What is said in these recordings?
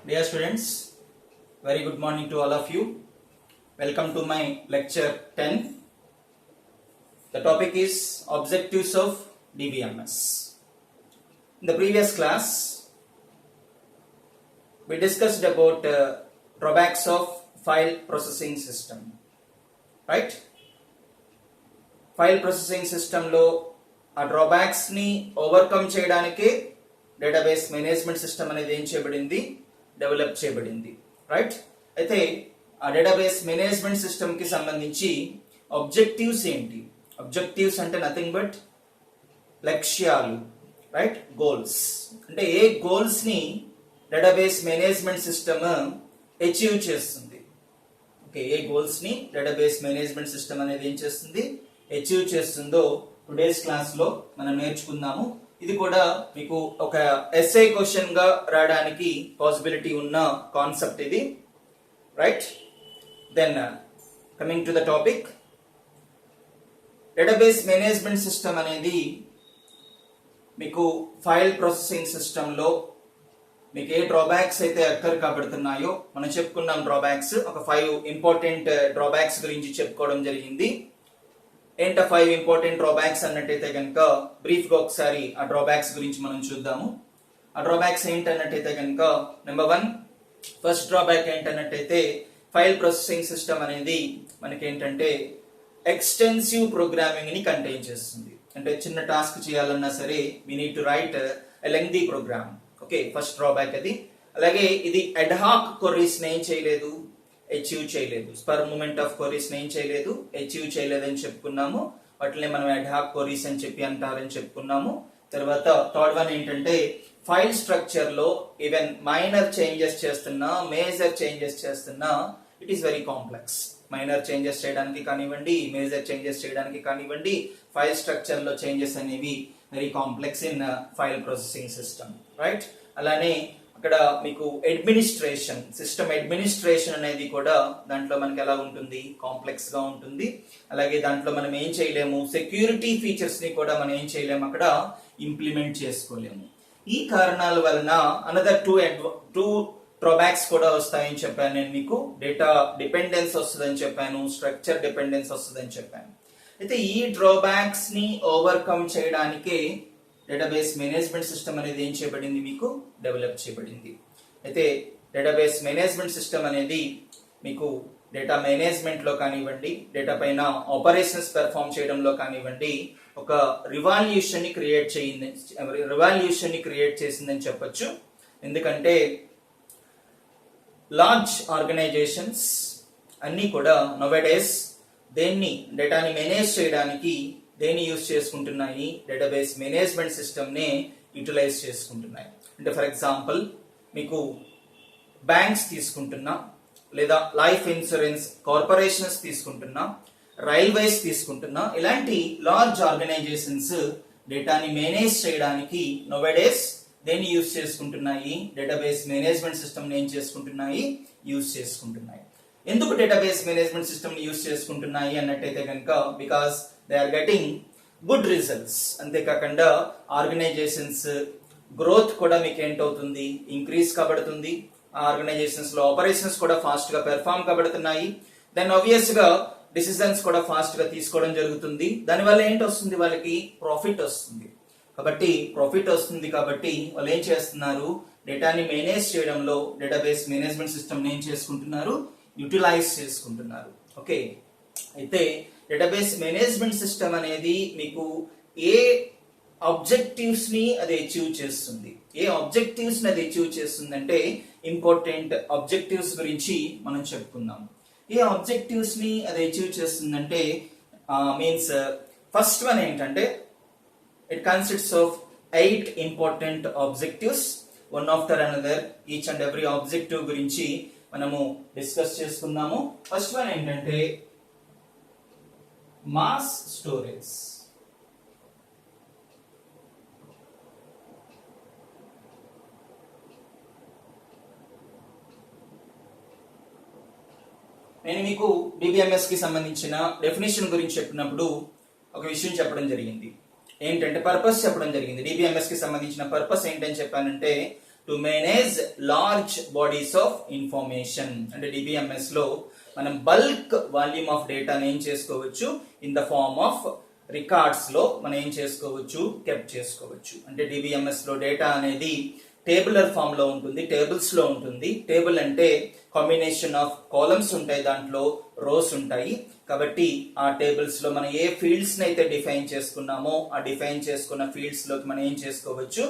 Dear students, very good morning to all of you. Welcome to my lecture 10. The topic is Objectives of DBMS. In the previous class, we discussed about drawbacks of file processing system. Right? File processing system లో ఆ drawbacks ని overcome చేయడానికే database management system అనేది ఏం చేయబడింది, develop చేయబడింది. Right? అయితే ఆ డేటాబేస్ మేనేజ్మెంట్ సిస్టమ్ కి సంబంధించి ఆబ్జెక్టివ్స్ ఏంటి? ఆబ్జెక్టివ్స్ అంటే నథింగ్ బట్ లక్ష్యాలు, రైట్? గోల్స్. అంటే ఏ గోల్స్ ని డేటాబేస్ మేనేజ్మెంట్ సిస్టమ్ అచీవ్ చేస్తుంది. ఓకే, ఏ గోల్స్ ని డేటాబేస్ మేనేజ్మెంట్ సిస్టమ్ అనేది ఏం చేస్తుంది, అచీవ్ చేస్తుందో టుడేస్ క్లాస్ లో మనం నేర్చుకుందాము. ఇది కూడా మీకు ఒక ఎస్ఏ క్వశ్చన్ గా రావడానికి పాసిబిలిటీ ఉన్న కాన్సెప్ట్ ఇది. Right? Then coming to the topic, database management system అనేది మీకు ఫైల్ ప్రాసెసింగ్ సిస్టమ్ లో మీకు ఏ డ్రాబ్యాక్స్ అయితే అక్కర్ కాబడుతున్నాయో మనం చెప్పుకున్నాం. డ్రాబ్యాక్స్ ఒక 5 ఇంపార్టెంట్ డ్రాబ్యాక్స్ గురించి చెప్పుకోవడం జరిగింది. ఏంట 5 ఇంపార్టెంట్ డ్రాబ్యాక్స్ అన్నట్టయితే కనుక బ్రీఫ్ గా ఒకసారి ఆ డ్రాబ్యాక్స్ గురించి మనం చూద్దాము. ఆ డ్రాబ్యాక్స్ ఏంటన్నట్టయితే కనుక నెంబర్ 1, ఫస్ట్ డ్రాబ్యాక్ ఏంటన్నట్టయితే ఫైల్ ప్రాసెసింగ్ సిస్టమ్ అనేది మనకి ఏంటంటే ఎక్స్టెన్సివ్ ప్రోగ్రామింగ్ ని కంటైన్ చేస్తుంది. అంటే చిన్న టాస్క్ చేయాలన్నా సరే we need to write a lengthy program. Okay, first drawback అది. అలాగే ఇది అడ్హాక్ క్వరీస్ ని ఏం చేయలేదు, అచీవ్ చేయలేదు. స్పర్ మూమెంట్ ఆఫ్ క్వరీస్ ని ఏం చేయలేదు, అచీవ్ చేయలేదు అని చెప్పుకున్నాము. వాటిని మనం అడ్హాక్ క్వరీస్ అని చెప్పి అంటారని చెప్పుకున్నాము. తర్వాత థర్డ్ వన్ ఏంటంటే ఫైల్ స్ట్రక్చర్ లో ఈవెన్ మైనర్ చేంజెస్ చేస్తున్నా, మేజర్ చేంజెస్ చేస్తున్నా it is very complex. Minor changes చేయడానికి కానివ్వండి, మేజర్ చేంజెస్ చేయడానికి కానివ్వండి, ఫైల్ స్ట్రక్చర్ లో చేంజెస్ అనేవి very complex in file processing system. Right? అలానే అక్కడ మీకు అడ్మినిస్ట్రేషన్, సిస్టమ్ అడ్మినిస్ట్రేషన్ అనేది కూడా దాంట్లో మనకి ఎలా ఉంటుంది, కాంప్లెక్స్ గా ఉంటుంది. అలాగే దాంట్లో మనం ఏం చేయలేము, సెక్యూరిటీ ఫీచర్స్ ని కూడా మనం ఏం చేయలేము, అక్కడ ఇంప్లిమెంట్ చేసుకోలేము. ఈ కారణాల వలన అనదర్ టూ డ్రాబ్యాక్స్ కూడా వస్తాయని చెప్పాను నేను మీకు. డేటా డిపెండెన్స్ వస్తుందని చెప్పాను, స్ట్రక్చర్ డిపెండెన్స్ వస్తుందని చెప్పాను. అయితే ఈ డ్రాబ్యాక్స్ ని ఓవర్కమ్ చేయడానికే డేటాబేస్ మేనేజ్మెంట్ సిస్టమ్ అనేది ఏం చేయబడింది, మీకు డెవలప్ చేయబడింది. అయితే డేటాబేస్ మేనేజ్మెంట్ సిస్టమ్ అనేది మీకు డేటా మేనేజ్మెంట్ లో కానివ్వండి, డేటా పైన ఆపరేషన్స్ పెర్ఫామ్ చేయడంలో కానివ్వండి ఒక రివాల్యూషన్ ని క్రియేట్ చేసిందని చెప్పొచ్చు. ఎందుకంటే లార్జ్ ఆర్గనైజేషన్స్ అన్ని కూడా నోవేడేస్ దేన్ని డేటాని మేనేజ్ చేయడానికి దేన్ని యూజ్ చేసుకుంటున్నాయి, డేటాబేస్ మేనేజ్మెంట్ సిస్టమ్ ని యూటిలైజ్ చేసుకుంటున్నాయి. అంటే ఫర్ ఎగ్జాంపుల్ మీకు బ్యాంక్స్ తీసుకుంటున్నా, లేదా లైఫ్ ఇన్సూరెన్స్ కార్పొరేషన్స్ తీసుకుంటున్నా, రైల్వేస్ తీసుకుంటున్నా, ఇలాంటి లార్జ్ ఆర్గనైజేషన్స్ డేటాని మేనేజ్ చేయడానికి నోవేడేస్ దేన్ని యూజ్ చేసుకుంటున్నాయి, డేటాబేస్ మేనేజ్మెంట్ సిస్టమ్ ని ఏం చేసుకుంటున్నాయి, యూజ్ చేసుకుంటున్నాయి. ఎందుకు డేటాబేస్ మేనేజ్మెంట్ సిస్టమ్ ని యూజ్ చేసుకుంటున్నాయి అన్నట్టయితే కనుక because they are getting good results. అంతేకాకుండా ఆర్గనైజేషన్స్ గ్రోత్ కూడా మీకు ఏంటవుతుంది, ఇంక్రీజ్ కాబడుతుంది. ఆ ఆర్గనైజేషన్స్ లో ఆపరేషన్స్ కూడా ఫాస్ట్ గా పెర్ఫామ్ కాబడుతున్నాయి. దెన్ ఆబ్వియస్ గా డిసిజన్స్ కూడా ఫాస్ట్ గా తీసుకోవడం జరుగుతుంది. దానివల్ల ఏంటి వస్తుంది, వాళ్ళకి ప్రాఫిట్ వస్తుంది. కాబట్టి ప్రాఫిట్ వస్తుంది కాబట్టి వాళ్ళు ఏం చేస్తున్నారు, డేటాని మేనేజ్ చేయడంలో డేటాబేస్ మేనేజ్మెంట్ సిస్టమ్ ని ఏం చేసుకుంటున్నారు, యూటిలైజ్ చేసుకుంటున్నారు. ఓకే, అయితే డేటాబేస్ మేనేజ్మెంట్ సిస్టమ్ అనేది మీకు ఏ ఆబ్జెక్టివ్స్ ని అది అచీవ్ చేస్తుంది, ఏ ఆబ్జెక్టివ్స్ ని అది అచీవ్ చేస్తుంది అంటే ఇంపార్టెంట్ ఆబ్జెక్టివ్స్ గురించి మనం చెప్పుకుందాం. ఏ ఆబ్జెక్టివ్స్ ని అది అచీవ్ చేస్తుందంటే మీన్స్ ఫస్ట్ వన్ ఏంటంటే it consists of 8 important objectives, one after another. Each and every objective గురించి మనము డిస్కస్ చేసుకుందాము. ఫస్ట్ వన్ ఏంటంటే మాస్ స్టోరేజ్. నేను మీకు డిబిఎంఎస్ కి సంబంధించిన డెఫినేషన్ గురించి చెప్పినప్పుడు ఒక విషయం చెప్పడం జరిగింది. ఏంటంటే పర్పస్ చెప్పడం జరిగింది. డిబిఎంఎస్ కి సంబంధించిన పర్పస్ ఏంటని చెప్పానంటే to manage large bodies of information. అంటే DBMS లో మనం బల్క్ వాల్యూమ్ ఆఫ్ డేటాని ఏం చేసుకోవచ్చు, in the form of records లో మనం ఏం చేసుకోవచ్చు, కెప్ట్ చేసుకోవచ్చు. అంటే DBMS లో డేటా అనేది టేబులర్ ఫామ్ లో ఉంటుంది, టేబుల్స్ లో ఉంటుంది. టేబుల్ అంటే కాంబినేషన్ ఆఫ్ కాలమ్స్ ఉంటాయి, దాంట్లో రోస్ ఉంటాయి. కాబట్టి ఆ టేబుల్స్ లో మనం ఏ ఫీల్డ్స్ ని అయితే డిఫైన్ చేసుకున్నామో ఆ డిఫైన్ చేసుకున్న ఫీల్డ్స్ లోకి మనం ఏం చేసుకోవచ్చు,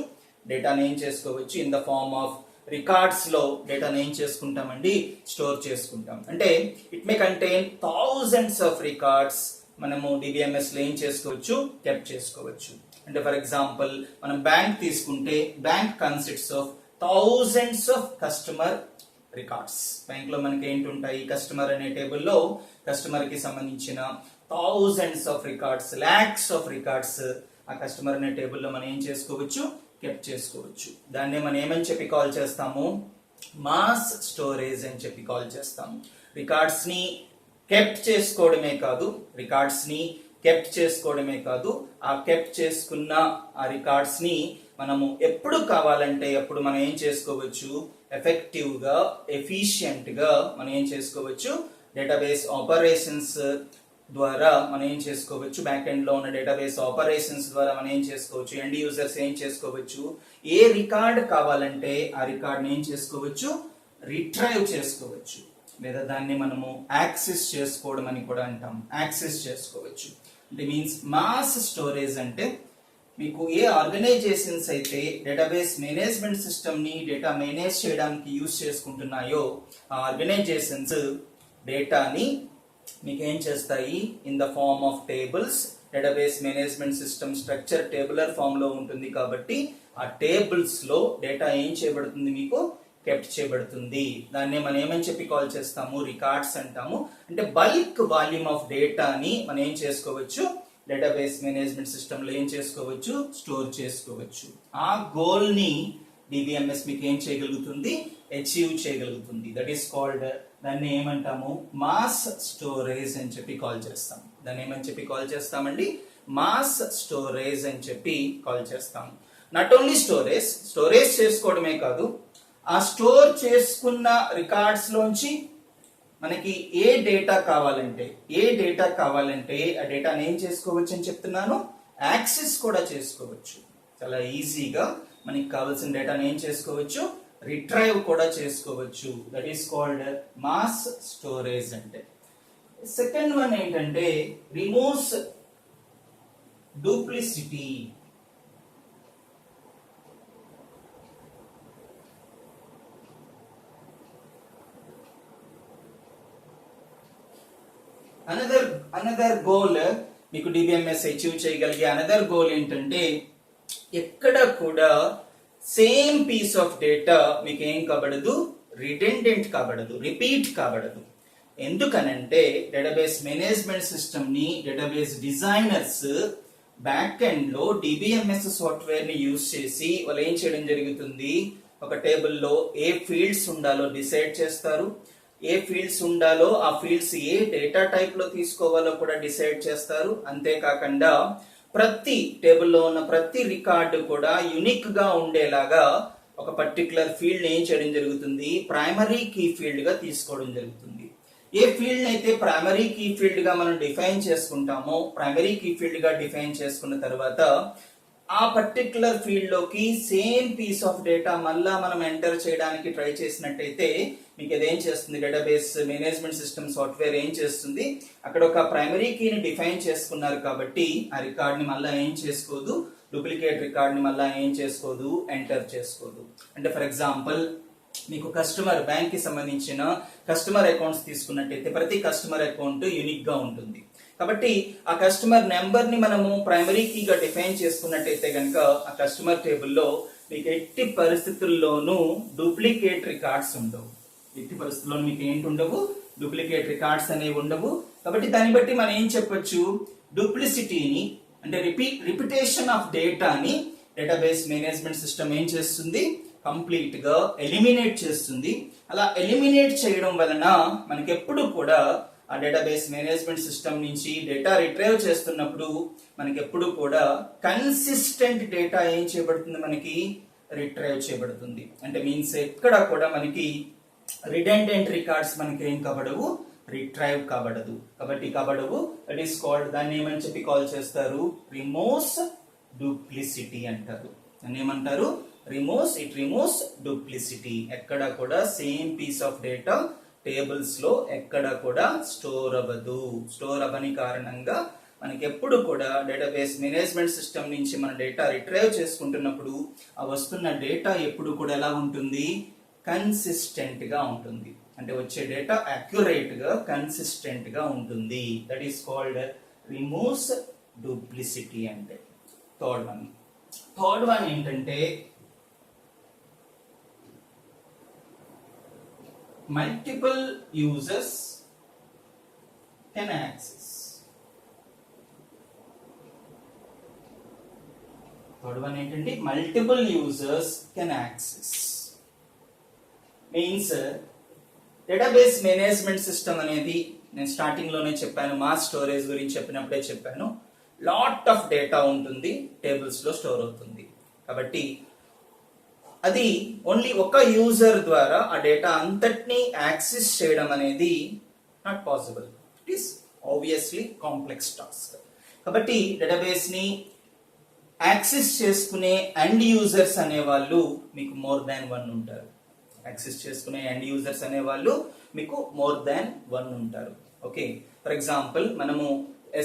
డేటాని ఏం చేసుకోవచ్చు, in the form of records లో డేటాని ఏం చేసుకుంటామండి, స్టోర్ చేసుకుంటాం. అంటే it may contain thousands of records. మనము DBMS లో ఏం చేసుకోవచ్చు, కెప్ట్ చేసుకోవచ్చు. అంటే ఫర్ ఎగ్జాంపుల్ మనం బ్యాంక్ తీసుకుంటే bank consists of thousands of customer records. Bank లో మనకి ఏంటి ఉంటాయి, కస్టమర్ అనే టేబుల్లో కస్టమర్ కి సంబంధించిన thousands of records, lakhs of records ఆ కస్టమర్ అనే టేబుల్లో మనం ఏం చేసుకోవచ్చు, కెప్ట్ చేసుకోవచ్చు. దాన్ని మనం ఏమని చెప్పి కాల్ చేస్తాము, మాస్ స్టోరేజ్ అని చెప్పి కాల్ చేస్తాము. రికార్డ్స్ ని కెప్ట్ చేసుకోవడమే కాదు, రికార్డ్స్ ని కెప్ట్ చేసుకోవడమే కాదు, ఆ కెప్ట్ చేసుకున్న ఆ రికార్డ్స్ ని మనము ఎప్పుడు కావాలంటే అప్పుడు మనం ఏం చేసుకోవచ్చు, ఎఫెక్టివ్ గా, ఎఫిషియెంట్ గా మనం ఏం చేసుకోవచ్చు, డేటాబేస్ ఆపరేషన్స్ ద్వారా మనం ఏం చేసుకోవచ్చు, బ్యాక్ ఎండ్ లో ఉన్న డేటాబేస్ ఆపరేషన్స్ ద్వారా మనం ఏం చేసుకోవచ్చు, ఎండ్ యూజర్స్ ఏం చేసుకోవచ్చు, ఏ రికార్డ్ కావాలంటే ఆ రికార్డ్ ఏం చేసుకోవచ్చు, రిట్రైవ్ చేసుకోవచ్చు. లేదా దాన్ని మనము యాక్సెస్ చేసుకోవడం అని కూడా అంటాం, యాక్సెస్ చేసుకోవచ్చు. అంటే మీన్స్ మాస్ స్టోరేజ్ అంటే మీకు ఏ ఆర్గనైజేషన్స్ అయితే డేటాబేస్ మేనేజ్మెంట్ సిస్టమ్ ని డేటా మేనేజ్ చేయడానికి యూజ్ చేసుకుంటున్నాయో ఆ ఆర్గనైజేషన్స్ డేటాని మీకు ఏం చేస్తాయి, in the form of tables. Database management system structure tabular form లో ఉంటుంది కాబట్టి ఆ టేబుల్స్ లో డేటా ఏం చేయబడుతుంది, మీకు కెప్ట్ చేయబడుతుంది. దాన్ని మనం ఏమని చెప్పి కాల్ చేస్తాము, రికార్డ్స్ అంటాము. అంటే బల్క్ వాల్యూమ్ ఆఫ్ డేటాని మనం ఏం చేసుకోవచ్చు, డేటాబేస్ మేనేజ్మెంట్ సిస్టమ్ లో ఏం చేసుకోవచ్చు, స్టోర్ చేసుకోవచ్చు. ఆ గోల్ ని DBMS మీకు ఏం చేయగలుగుతుంది, అచీవ్ చేయగలుగుతుంది. దట్ ఈస్ కాల్డ్, దాన్ని ఏమంటాము, మాస్ స్టోరేజ్ అని చెప్పి కాల్ చేస్తాం. దాన్ని ఏమని చెప్పి కాల్ చేస్తామండి, మాస్ స్టోరేజ్ అని చెప్పి కాల్ చేస్తాం. నాట్ ఓన్లీ స్టోరేజ్ చేసుకోవడమే కాదు, ఆ స్టోర్ చేసుకున్న రికార్డ్స్ లోంచి మనకి ఏ డేటా కావాలంటే ఆ డేటాని ఏం చేసుకోవచ్చు అని చెప్తున్నాను, యాక్సెస్ కూడా చేసుకోవచ్చు. చాలా ఈజీగా మనకి కావాల్సిన డేటాని ఏం చేసుకోవచ్చు, రిట్రైవ్ కూడా చేసుకోవచ్చు. That is called mass storage. అంటే సెకండ్ వన్ ఏంటంటే రిమూవ్స్ డూప్లిసిటీ. అనదర్ గోల్ మీకు DBMS అచీవ్ చేయగలిగే అనదర్ గోల్ ఏంటంటే ఎక్కడ కూడా సేమ్ పీస్ ఆఫ్ డేటా మీకు ఏం కాబడదు, రిడెండెంట్ కాబడదు, రిపీట్ కాబడదు. ఎందుకనంటే డేటాబేస్ మేనేజ్మెంట్ సిస్టమ్ ని డేటాబేస్ డిజైనర్స్ బ్యాక్ ఎండ్ లో DBMS సాఫ్ట్వేర్ ని యూజ్ చేసి వాళ్ళు ఏం చేయడం జరుగుతుంది, ఒక టేబుల్లో ఏ ఫీల్డ్స్ ఉండాలో డిసైడ్ చేస్తారు, ఏ ఫీల్డ్స్ ఉండాలో ఆ ఫీల్డ్స్ ఏ డేటా టైప్ లో తీసుకోవాలో కూడా డిసైడ్ చేస్తారు. అంతేకాకుండా ప్రతి టేబుల్లో ఉన్న ప్రతి రికార్డు కూడా యూనిక్ గా ఉండేలాగా ఒక పర్టికులర్ ఫీల్డ్ ఏం చేయడం జరుగుతుంది, ప్రైమరీ కీ ఫీల్డ్ గా తీసుకోవడం జరుగుతుంది. ఏ ఫీల్డ్ అయితే ప్రైమరీ కీ ఫీల్డ్ గా మనం డిఫైన్ చేసుకుంటామో, ప్రైమరీ కీ ఫీల్డ్ గా డిఫైన్ చేసుకున్న తర్వాత ఆ పర్టికులర్ ఫీల్డ్ లోకి సేమ్ పీస్ ఆఫ్ డేటా మళ్ళా మనం ఎంటర్ చేయడానికి ట్రై చేసినట్టయితే మీకు ఇదేం చేస్తుంది, డేటాబేస్ మేనేజ్మెంట్ సిస్టమ్ సాఫ్ట్వేర్ ఏం చేస్తుంది, అక్కడ ఒక ప్రైమరీ కీని డిఫైన్ చేసుకున్నారు కాబట్టి ఆ రికార్డ్ ని మళ్ళా ఏం చేసుకోదు, డూప్లికేట్ రికార్డ్ ని మళ్ళా ఏం చేసుకోదు, ఎంటర్ చేసుకోదు. అంటే ఫర్ ఎగ్జాంపుల్ మీకు కస్టమర్ బ్యాంక్ కి సంబంధించిన కస్టమర్ అకౌంట్స్ తీసుకున్నట్టయితే ప్రతి కస్టమర్ అకౌంట్ యూనిక్ గా ఉంటుంది. కాబట్టి ఆ కస్టమర్ నెంబర్ ని మనము ప్రైమరీ కీగా డిఫైన్ చేసుకున్నట్టయితే కనుక ఆ కస్టమర్ టేబుల్లో మీకు ఎట్టి పరిస్థితుల్లోనూ డూప్లికేట్ రికార్డ్స్ ఉండవు. ఎట్టి పరిస్థితుల్లో మీకు ఏంటి ఉండవు, డూప్లికేట్ రికార్డ్స్ అనేవి ఉండవు. కాబట్టి దాన్ని బట్టి మనం ఏం చెప్పొచ్చు, డూప్లిసిటీని అంటే రిపిటేషన్ ఆఫ్ డేటాని డేటాబేస్ మేనేజ్మెంట్ సిస్టమ్ ఏం చేస్తుంది, కంప్లీట్ గా ఎలిమినేట్ చేస్తుంది. అలా ఎలిమినేట్ చేయడం వలన మనకి ఎప్పుడు కూడా ఆ డేటాబేస్ మేనేజ్మెంట్ సిస్టమ్ నుంచి డేటా రిట్రైవ్ చేస్తున్నప్పుడు మనకి ఎప్పుడు కూడా కన్సిస్టెంట్ డేటా ఏం చేయబడుతుంది, మనకి రిట్రైవ్ చేయబడుతుంది. అంటే మీన్స్ ఎక్కడ కూడా మనకి రిడెండెంట్ రికార్డ్స్ మనకి ఏం కాబడవు, రిట్రైవ్ కాబడదు. దట్ ఈస్ కాల్డ్, దాన్ని ఏమని చెప్పి కాల్ చేస్తారు, రిమూవ్స్ డూప్లిసిటీ అంటారు. దాన్ని ఏమంటారు, రిమూవ్స్ డూప్లిసిటీ. ఎక్కడ కూడా same piece of data tables లో ఎక్కడ కూడా స్టోర్ అవ్వని కారణంగా మనకి ఎప్పుడు కూడా డేటాబేస్ మేనేజ్మెంట్ సిస్టమ్ నుంచి మన డేటా రిట్రైవ్ చేసుకుంటున్నప్పుడు ఆ వస్తున్న డేటా ఎప్పుడు కూడా ఎలా ఉంటుంది, కన్సిస్టెంట్ గా ఉంటుంది. అంటే వచ్చే డేటా అక్యురేట్ గా కన్సిస్టెంట్ గా ఉంటుంది. That is called removes duplicity. అంటే థర్డ్ వన్ ఏంటంటే multiple users can access. Third one ఏంటంటే multiple users can access. Means database management system అనేది నేను స్టార్టింగ్ లోనే చెప్పాను, మాస్ స్టోరేజ్ గురించి చెప్పినప్పుడే చెప్పాను. లాట్ ఆఫ్ డేటా ఉంటుంది, టేబుల్స్ లో స్టోర్ అవుతుంది. కాబట్టి అది ఓన్లీ ఒక యూజర్ ద్వారా ఆ డేటా అంతటినీ యాక్సెస్ చేయడం అనేది not possible. It is obviously complex task. కాబట్టి డేటాబేస్ ని యాక్సెస్ చేసుకునే ఎండ్ యూజర్స్ అనే వాళ్ళు మీకు మోర్ దాన్ వన్ ఉంటారు. యాక్సెస్ చేసుకునే ఎండ్ యూజర్స్ అనే వాళ్ళు మీకు మోర్ దాన్ వన్ ఉంటారు. ఓకే, ఫర్ ఎగ్జాంపుల్ మనము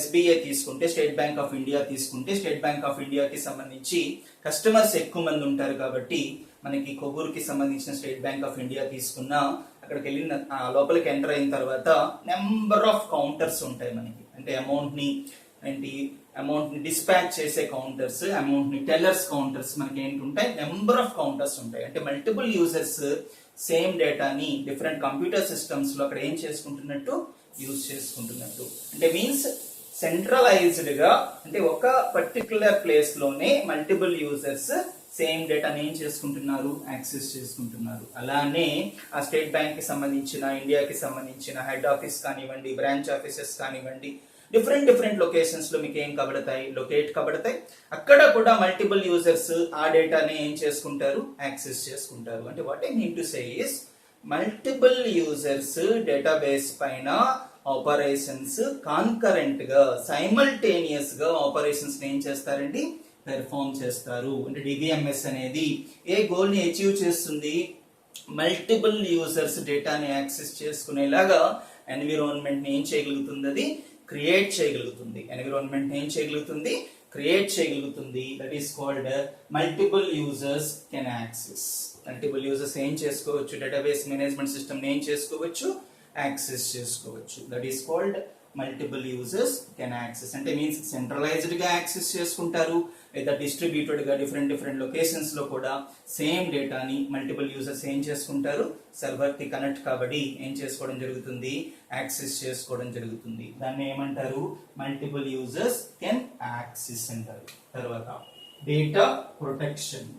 SBI తీసుకుంటే, స్టేట్ బ్యాంక్ ఆఫ్ ఇండియా తీసుకుంటే, స్టేట్ బ్యాంక్ ఆఫ్ ఇండియాకి సంబంధించి కస్టమర్స్ ఎక్కువ మంది ఉంటారు. కాబట్టి మనకి కొవ్వూరుకి సంబంధించిన స్టేట్ బ్యాంక్ ఆఫ్ ఇండియా తీసుకున్నా, అక్కడికి వెళ్ళిన లోపలికి ఎంటర్ అయిన తర్వాత నెంబర్ ఆఫ్ కౌంటర్స్ ఉంటాయి మనకి. అంటే అమౌంట్ ని డిస్పాచ్ చేసే కౌంటర్స్, అమౌంట్ ని టెల్లర్స్ కౌంటర్స్ మనకి ఏంటుంటాయి, నెంబర్ ఆఫ్ కౌంటర్స్ ఉంటాయి. అంటే మల్టిపుల్ యూజర్స్ సేమ్ డేటాని డిఫరెంట్ కంప్యూటర్ సిస్టమ్స్ లో అక్కడ ఏం చేసుకుంటున్నట్టు, యూజ్ చేసుకుంటున్నట్టు. అంటే మీన్స్ సెంట్రలైజ్డ్ గా, అంటే ఒక పర్టికులర్ ప్లేస్ లోనే మల్టిపుల్ యూజర్స్ సేమ్ డేటాని ఏం చేసుకుంటున్నారు, యాక్సెస్ చేసుకుంటున్నారు. అలానే ఆ స్టేట్ బ్యాంక్ కి సంబంధించిన, ఇండియాకి సంబంధించిన హెడ్ ఆఫీస్ కానివ్వండి, బ్రాంచ్ ఆఫీసెస్ కానివ్వండి, డిఫరెంట్ లొకేషన్స్ లో మీకు ఏం లొకేట్ కబడతాయి. అక్కడ కూడా మల్టిపుల్ యూజర్స్ ఆ డేటాని ఏం చేసుకుంటారు, యాక్సెస్ చేసుకుంటారు. అంటే what I mean to say is, multiple users database పైన ఆపరేషన్స్ కాన్కరెంట్ గా, సైమల్టేనియస్ గా ఆపరేషన్స్ ఏం చేస్తారండి, పెర్ఫార్మ్ చేస్తారు. అంటే DBMS అనేది ఏ గోల్ ని అచీవ్ చేస్తుంది, మల్టిపుల్ యూజర్స్ డేటాని యాక్సెస్ చేసుకునేలాగా ఎన్విరాన్మెంట్ ని ఏం చేయగలుగుతుంది, అది క్రియేట్ చేయగలుగుతుంది. ఎన్విరాన్మెంట్ ని ఏం చేయగలుగుతుంది, క్రియేట్ చేయగలుగుతుంది. That is called multiple users can access. Multiple users ఏం చేసుకోవచ్చు, డేటాబేస్ మేనేజ్మెంట్ సిస్టమ్ ని ఏం చేసుకోవచ్చు, యాక్సెస్ చేసుకోవచ్చు. That is called multiple users can access. అంటే మీన్స్ సెంట్రలైజ్డ్ గా యాక్సెస్ చేసుకుంటారు, లేదా డిస్ట్రిబ్యూటెడ్ గా డిఫరెంట్ లొకేషన్స్ లో కూడా సేమ్ డేటాని మల్టిపుల్ యూజర్స్ ఏం చేసుకుంటారు, సర్వర్ కి కనెక్ట్ కాబట్టి ఏం చేసుకోవడం జరుగుతుంది, యాక్సెస్ చేసుకోవడం జరుగుతుంది. దాన్ని ఏమంటారు, మల్టిపుల్ యూజర్స్ కెన్ యాక్సెస్ అంటారు. తర్వాత డేటా ప్రొటెక్షన్.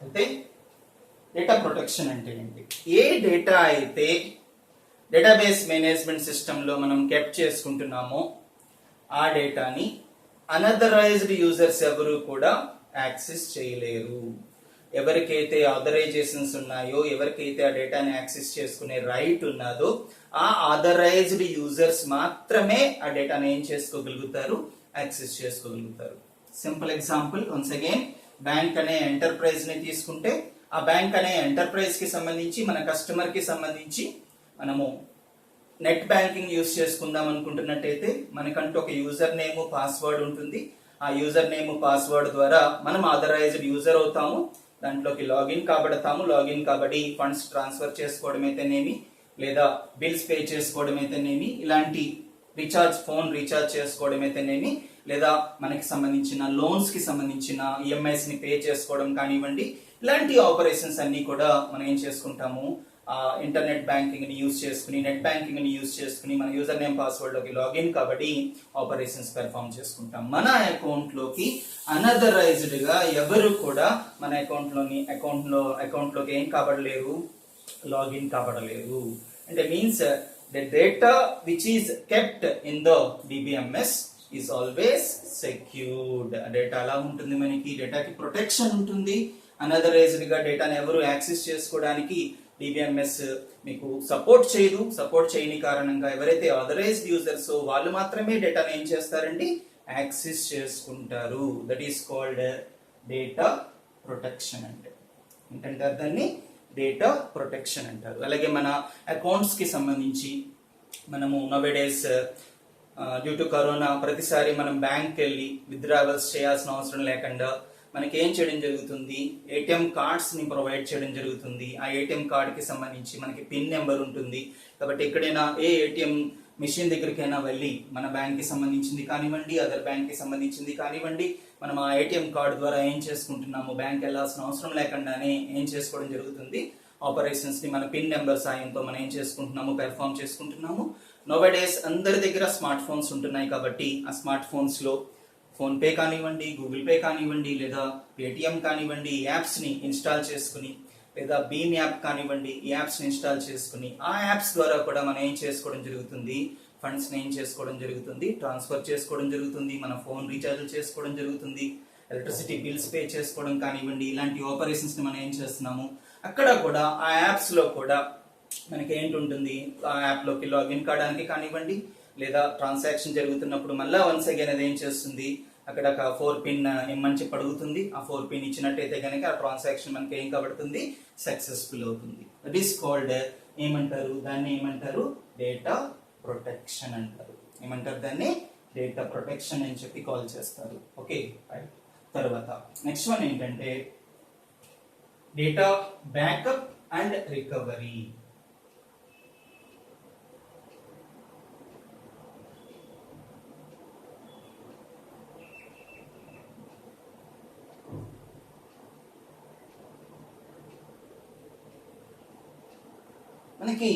అయితే డేటా ప్రొటెక్షన్ అంటే ఏంటి, ఏ డేటా అయితే డేటాబేస్ మేనేజ్మెంట్ సిస్టమ్ లో మనం కెప్ట్ చేసుకుంటున్నామో ఆ డేటాని అనథరైజ్డ్ యూజర్స్ ఎవరు కూడా యాక్సెస్ చేయలేరు. ఎవరికైతే ఆథరైజేషన్స్ ఉన్నాయో, ఎవరికైతే ఆ డేటాని యాక్సెస్ చేసుకునే రైట్ ఉన్నదో ఆ ఆథరైజ్డ్ యూజర్స్ మాత్రమే ఆ డేటాని ఏం చేసుకోగలుగుతారు, యాక్సెస్ చేసుకోగలుగుతారు. Simple example, once again bank అనే ఎంటర్ప్రైజ్ ని తీసుకుంటే, ఆ బ్యాంక్ అనే ఎంటర్ప్రైజ్ కి సంబంధించి మన కస్టమర్ కి సంబంధించి మనము నెట్ బ్యాంకింగ్ యూజ్ చేసుకుందాం అనుకుంటున్నట్టయితే మనకంటూ ఒక యూజర్ నేమ్, పాస్వర్డ్ ఉంటుంది. ఆ యూజర్ నేమ్, పాస్వర్డ్ ద్వారా మనం ఆథరైజ్డ్ యూజర్ అవుతాము. దాంట్లోకి లాగిన్ కాబడతాము. లాగిన్ కాబట్టి ఫండ్స్ ట్రాన్స్ఫర్ చేసుకోవడం అయితేనేమి, లేదా బిల్స్ పే చేసుకోవడం అయితేనేమి, ఇలాంటి ఫోన్ రీఛార్జ్ చేసుకోవడం అయితేనేమి, లేదా మనకి సంబంధించిన లోన్స్ కి సంబంధించిన EMIs ని పే చేసుకోవడం కానివ్వండి, ఇలాంటి ఆపరేషన్స్ అన్ని కూడా మనం ఏం చేసుకుంటాము, ఇంటర్నెట్ బ్యాంకింగ్ ని యూజ్ చేసుకుని, నెట్ బ్యాంకింగ్ ని యూజ్ చేసుకుని మన యూజర్ నేమ్, పాస్వర్డ్ లోకి లాగిన్ కాబట్టి ఆపరేషన్స్ పెర్ఫార్మ్ చేసుకుంటాం. మన అకౌంట్ లోకి అనథరైజ్డ్ గా ఎవరు కూడా మన అకౌంట్ లోకి ఏం కాబడలేరు, లాగిన్ కాబడలేరు. అంటే means the data which is kept in the DBMS is always secured. Data అలా ఉంటుంది, మనకి డేటాకి ప్రొటెక్షన్ ఉంటుంది. అనదరైజ్డ్ గా డేటాని ఎవరు యాక్సెస్ చేసుకోవడానికి DBMS మీకు సపోర్ట్ చేయదు. సపోర్ట్ చేయని కారణంగా ఎవరైతే అథరైజ్డ్ యూజర్స్ వాళ్ళు మాత్రమే డేటాని ఏం చేస్తారండి, యాక్సెస్ చేసుకుంటారు. That is called data protection. అంటే ఏంటంటారు దాన్ని, డేటా ప్రొటెక్షన్ అంటారు. అలాగే మన అకౌంట్స్ కి సంబంధించి మనము నవేడేస్ డ్యూ టు కరోనా ప్రతిసారి మనం బ్యాంక్ వెళ్ళి విత్డ్రావల్స్ చేయాల్సిన అవసరం లేకుండా మనకి ఏం చేయడం జరుగుతుంది, ఏటీఎం కార్డ్స్ ని ప్రొవైడ్ చేయడం జరుగుతుంది. ఆ ఏటీఎం కార్డ్ కి సంబంధించి మనకి పిన్ నెంబర్ ఉంటుంది. కాబట్టి ఎక్కడైనా ఏ ఏటీఎం మిషన్ దగ్గరికైనా వెళ్ళి మన బ్యాంక్ కి సంబంధించింది కానివ్వండి, అదర్ బ్యాంక్ కి సంబంధించింది కానివ్వండి, మనం ఆ ఏటీఎం కార్డు ద్వారా ఏం చేసుకుంటున్నాము, బ్యాంక్ వెళ్ళాల్సిన అవసరం లేకుండానే ఏం చేసుకోవడం జరుగుతుంది, ఆపరేషన్స్ ని మన పిన్ నెంబర్ సాయంతో మనం ఏం చేసుకుంటున్నాము, పెర్ఫామ్ చేసుకుంటున్నాము. నోవేడేస్ అందరి దగ్గర స్మార్ట్ ఫోన్స్ ఉంటున్నాయి కాబట్టి ఆ స్మార్ట్ ఫోన్స్ లో ఫోన్ పే కానివ్వండి, గూగుల్ పే కానివ్వండి, లేదా పేటిఎం కానివ్వండి, యాప్స్ ని ఇన్స్టాల్ చేసుకుని, లేదా భీమ్ యాప్ కానివ్వండి, ఈ యాప్స్ ని ఇన్స్టాల్ చేసుకుని ఆ యాప్స్ ద్వారా కూడా మనం ఏం చేసుకోవడం జరుగుతుంది, ఫండ్స్ ని ఏం చేసుకోవడం జరుగుతుంది, ట్రాన్స్ఫర్ చేసుకోవడం జరుగుతుంది. మన ఫోన్ రీఛార్జ్ చేసుకోవడం జరుగుతుంది, ఎలక్ట్రిసిటీ బిల్స్ పే చేసుకోవడం కానివ్వండి, ఇలాంటి ఆపరేషన్స్ ని మనం ఏం చేస్తున్నాము. అక్కడ కూడా ఆ యాప్స్ లో కూడా మనకి ఏంటుంటుంది, ఆ యాప్ లోకి లాగిన్ కావడానికి కానివ్వండి, లేదా ట్రాన్సాక్షన్ జరుగుతున్నప్పుడు మళ్ళా వన్స్ అగైన్ అది ఏం చేస్తుంది, అక్కడ ఒక 4 పిన్ ఇమ్మని చెప్పి అడుగుతుంది. ఆ 4 పిన్ ఇచ్చినట్టయితే కనుక ఆ ట్రాన్సాక్షన్ మనకి ఏం కాబడుతుంది, సక్సెస్ఫుల్ అవుతుంది. దట్ ఈస్ కాల్డ్ ఏమంటారు, దాన్ని ఏమంటారు, డేటా ప్రొటెక్షన్ అంటారు. ఏమంటారు దాన్ని, డేటా ప్రొటెక్షన్ అని చెప్పి కాల్ చేస్తారు. Okay right. తర్వాత నెక్స్ట్ వన్ ఏంటంటే డేటా బ్యాకప్ అండ్ రికవరీ. మనకి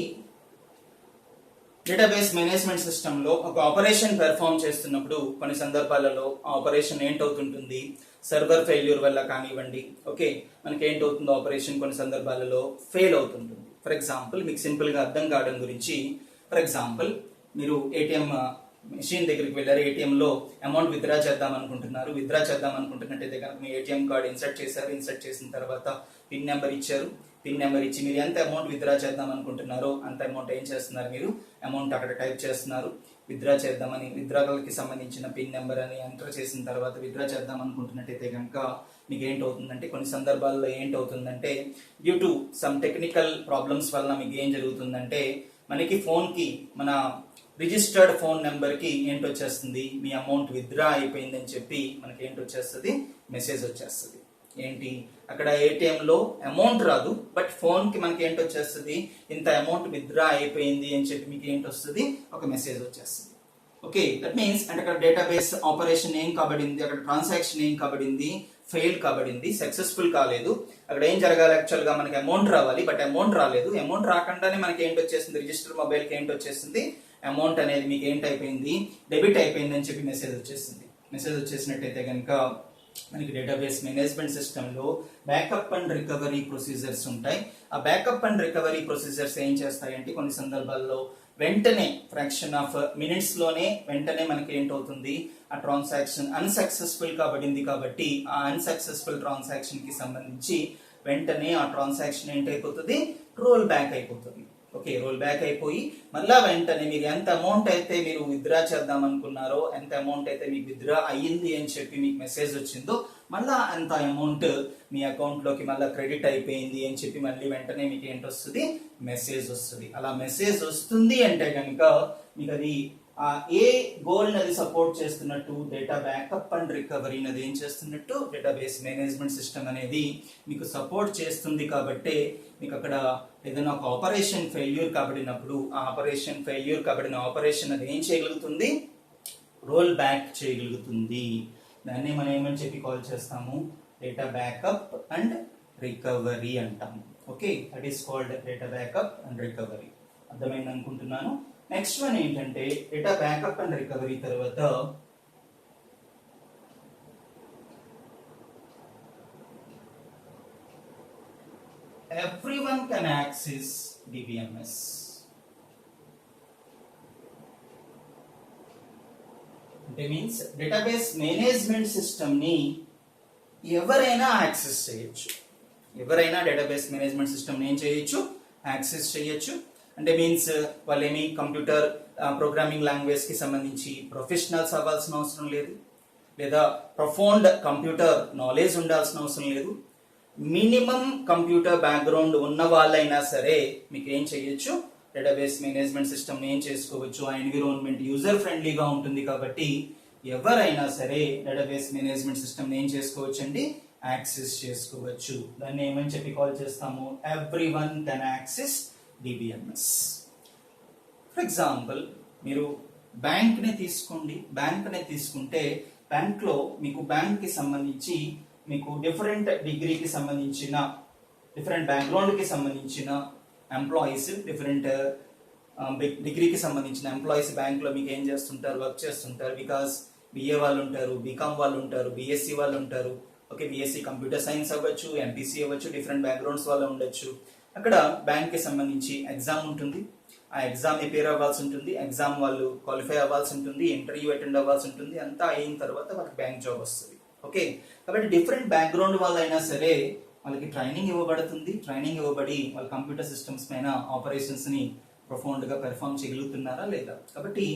డేటాబేస్ మేనేజ్మెంట్ సిస్టమ్ లో ఒక ఆపరేషన్ పెర్ఫామ్ చేస్తున్నప్పుడు కొన్ని సందర్భాలలో ఆ ఆపరేషన్ ఏంటవుతుంటుంది, సర్వర్ ఫెయిల్యూర్ వల్ల కానివ్వండి, ఓకే మనకి ఏంటవుతుందో ఆపరేషన్ కొన్ని సందర్భాలలో ఫెయిల్ అవుతుంటుంది. ఫర్ ఎగ్జాంపుల్ మీకు సింపుల్ గా అర్థం కావడం గురించి, ఫర్ ఎగ్జాంపుల్ మీరు ఏటీఎం మెషిన్ దగ్గరికి వెళ్ళారు, ఏటీఎం లో అమౌంట్ విత్డ్రా చేద్దాం అనుకుంటున్నారు. విత్డ్రా చేద్దాం అనుకుంటున్నట్టయితే కనుక మీ ఏటీఎం కార్డ్ ఇన్సర్ట్ చేశారు. ఇన్సర్ట్ చేసిన తర్వాత పిన్ నెంబర్ ఇచ్చారు. పిన్ నెంబర్ ఇచ్చి మీరు ఎంత అమౌంట్ విత్డ్రా చేద్దాం అనుకుంటున్నారో అంత అమౌంట్ ఏం చేస్తున్నారు, మీరు అమౌంట్ అక్కడ టైప్ చేస్తున్నారు. విత్డ్రా చేద్దామని విత్డ్రాకి సంబంధించిన పిన్ నెంబర్ అని ఎంటర్ చేసిన తర్వాత విత్డ్రా చేద్దాం అనుకుంటున్నట్టయితే కనుక మీకు ఏంటవుతుందంటే, కొన్ని సందర్భాల్లో ఏంటవుతుందంటే due to some technical problems వలన మీకు ఏం జరుగుతుందంటే, మనకి ఫోన్ కి మన రిజిస్టర్డ్ ఫోన్ నెంబర్ కి ఏంటొచ్చేస్తుంది, మీ అమౌంట్ విత్డ్రా అయిపోయిందని చెప్పి మనకి ఏంటొచ్చేస్తుంది, మెసేజ్ వచ్చేస్తుంది. ఏంటి, అక్కడ ఏటీఎం లో అమౌంట్ రాదు, బట్ ఫోన్ కి మనకి ఏంటి వచ్చేస్తుంది, ఇంత అమౌంట్ విత్డ్రా అయిపోయింది అని చెప్పి మీకు ఏంటి వస్తుంది, ఒక మెసేజ్ వచ్చేస్తుంది. ఓకే దట్ మీన్స్ అంటే అక్కడ డేటాబేస్ ఆపరేషన్ ఏం కాబడింది, అక్కడ ట్రాన్సాక్షన్ ఏం కాబడింది, ఫెయిల్ కాబడింది, సక్సెస్ఫుల్ కాలేదు. అక్కడ ఏం జరగాలి, యాక్చువల్ గా మనకి అమౌంట్ రావాలి, బట్ అమౌంట్ రాలేదు. అమౌంట్ రాకుండానే మనకి ఏంటి వచ్చేసింది, రిజిస్టర్ మొబైల్ కి ఏంటి వచ్చేసింది, అమౌంట్ అనేది మీకు ఏంటి అయిపోయింది, డెబిట్ అయిపోయింది అని చెప్పి మెసేజ్ వచ్చేసింది. మెసేజ్ వచ్చేసినట్టయితే కనుక మనకి డేటాబేస్ మేనేజ్మెంట్ సిస్టమ్ లో బ్యాకప్ అండ్ రికవరీ ప్రొసీజర్స్ ఉంటాయి. ఆ బ్యాకప్ అండ్ రికవరీ ప్రొసీజర్స్ ఏం చేస్తాయంటే, కొన్ని సందర్భాల్లో వెంటనే ఫ్రాక్షన్ ఆఫ్ మినిట్స్ లోనే వెంటనే మనకి ఏంటవుతుంది, ఆ ట్రాన్సాక్షన్ అన్సక్సెస్ఫుల్ కాబడింది కాబట్టి ఆ అన్సక్సెస్ఫుల్ ట్రాన్సాక్షన్ కి సంబంధించి వెంటనే ఆ ట్రాన్సాక్షన్ ఏంటైపోతుంది, రోల్ బ్యాక్ అయిపోతుంది. ఓకే రోల్ బ్యాక్ అయిపోయి మళ్ళా వెంటనే మీరు ఎంత అమౌంట్ అయితే మీరు విత్డ్రా చేద్దాం అనుకున్నారో, ఎంత అమౌంట్ అయితే మీకు విత్డ్రా అయ్యింది అని చెప్పి మీకు మెసేజ్ వచ్చిందో, మళ్ళా అంత అమౌంట్ మీ అకౌంట్ లోకి మళ్ళీ క్రెడిట్ అయిపోయింది అని చెప్పి మళ్ళీ వెంటనే మీకు ఏంటి వస్తుంది, మెసేజ్ వస్తుంది. అలా మెసేజ్ వస్తుంది అంటే కనుక మీకు అది ఏ గోల్ నది సపోర్ట్ చేస్తున్నట్టు, డేటా బ్యాకప్ అండ్ రికవరీ నది ఏం చేస్తున్నట్టు, డేటాబేస్ మేనేజ్మెంట్ సిస్టమ్ అనేది మీకు సపోర్ట్ చేస్తుంది. కాబట్టి మీకు అక్కడ ఏదైనా ఒక ఆపరేషన్ ఫెయిల్యూర్ కాబడినప్పుడు ఆ ఆపరేషన్ ఫెయిల్యూర్ కాబడిన ఆపరేషన్ అది ఏం చేయగలుగుతుంది, రోల్ బ్యాక్ చేయగలుగుతుంది. దాన్ని మనం ఏమని చెప్పి కాల్ చేస్తాము, డేటా బ్యాకప్ అండ్ రికవరీ అంటాము. Okay that is called data backup and recovery. అర్థమైంది అనుకుంటున్నాను. నెక్స్ట్ వన్ ఏంటంటే డేటా బ్యాకప్ అండ్ రికవరీ తర్వాత everyone can access DBMS. అంటే మీన్స్ డేటాబేస్ మేనేజ్మెంట్ సిస్టమ్ ని ఎవరైనా యాక్సెస్ చేయొచ్చు. ఎవరైనా డేటాబేస్ మేనేజ్మెంట్ సిస్టమ్ ఏం చేయొచ్చు, యాక్సెస్ చేయొచ్చు. అంటే మీన్స్ వాళ్ళు ఏమి కంప్యూటర్ ప్రోగ్రామింగ్ లాంగ్వేజ్ కి సంబంధించి ప్రొఫెషనల్స్ అవ్వాల్సిన అవసరం లేదు, లేదా ప్రొఫౌండ్ కంప్యూటర్ నాలెడ్జ్ ఉండాల్సిన అవసరం లేదు. మినిమం కంప్యూటర్ బ్యాక్గ్రౌండ్ ఉన్న వాళ్ళైనా సరే మీకు ఏం చేయొచ్చు, డేటాబేస్ మేనేజ్మెంట్ సిస్టమ్ ఏం చేసుకోవచ్చు. ఆ ఎన్విరాన్మెంట్ యూజర్ ఫ్రెండ్లీగా ఉంటుంది కాబట్టి ఎవరైనా సరే డేటాబేస్ మేనేజ్మెంట్ సిస్టమ్ ఏం చేసుకోవచ్చు అండి, యాక్సెస్ చేసుకోవచ్చు. దాన్ని ఏమని చెప్పి కాల్ చేస్తాము, everyone can access DBMS. For example మీరు బ్యాంక్ ని తీసుకోండి. బ్యాంక్ ని తీసుకుంటే బ్యాంక్ లో మీకు బ్యాంక్ కి సంబంధించి మీకు డిఫరెంట్ డిగ్రీకి సంబంధించిన డిఫరెంట్ బ్యాక్గ్రౌండ్ కి సంబంధించిన ఎంప్లాయీస్, డిఫరెంట్ డిగ్రీకి సంబంధించిన ఎంప్లాయీస్ బ్యాంక్ లో మీకు ఏం చేస్తుంటారు, వర్క్ చేస్తుంటారు. బికాస్ బిఏ వాళ్ళు ఉంటారు, బీకామ్ వాళ్ళు ఉంటారు, బిఎస్సి వాళ్ళు ఉంటారు. ఓకే, బిఎస్సి కంప్యూటర్ సైన్స్ అవ్వచ్చు, ఎంపీసీ అవ్వచ్చు, డిఫరెంట్ బ్యాక్గ్రౌండ్స్ వాళ్ళు ఉండొచ్చు. అక్కడ బ్యాంక్ కి సంబంధించి ఎగ్జామ్ ఉంటుంది. ఆ ఎగ్జామ్ ప్రిపేర్ అవ్వాల్సి ఉంటుంది, ఎగ్జామ్ వాళ్ళు క్వాలిఫై అవ్వాల్సి ఉంటుంది, ఇంటర్వ్యూ అటెండ్ అవ్వాల్సి ఉంటుంది. అంతా అయిన తర్వాత వాళ్ళకి బ్యాంక్ జాబ్ వస్తుంది. ఓకే, కాబట్టి డిఫరెంట్ బ్యాక్గ్రౌండ్ వాళ్ళైనా సరే వాళ్ళకి ట్రైనింగ్ ఇవ్వబడుతుంది. ట్రైనింగ్ ఇవ్వబడి వాళ్ళ కంప్యూటర్ సిస్టమ్స్ పైన ఆపరేషన్స్ ని ప్రొఫౌండ్ గా పెర్ఫామ్ చేయగలుగుతున్నారా లేదా. కాబట్టి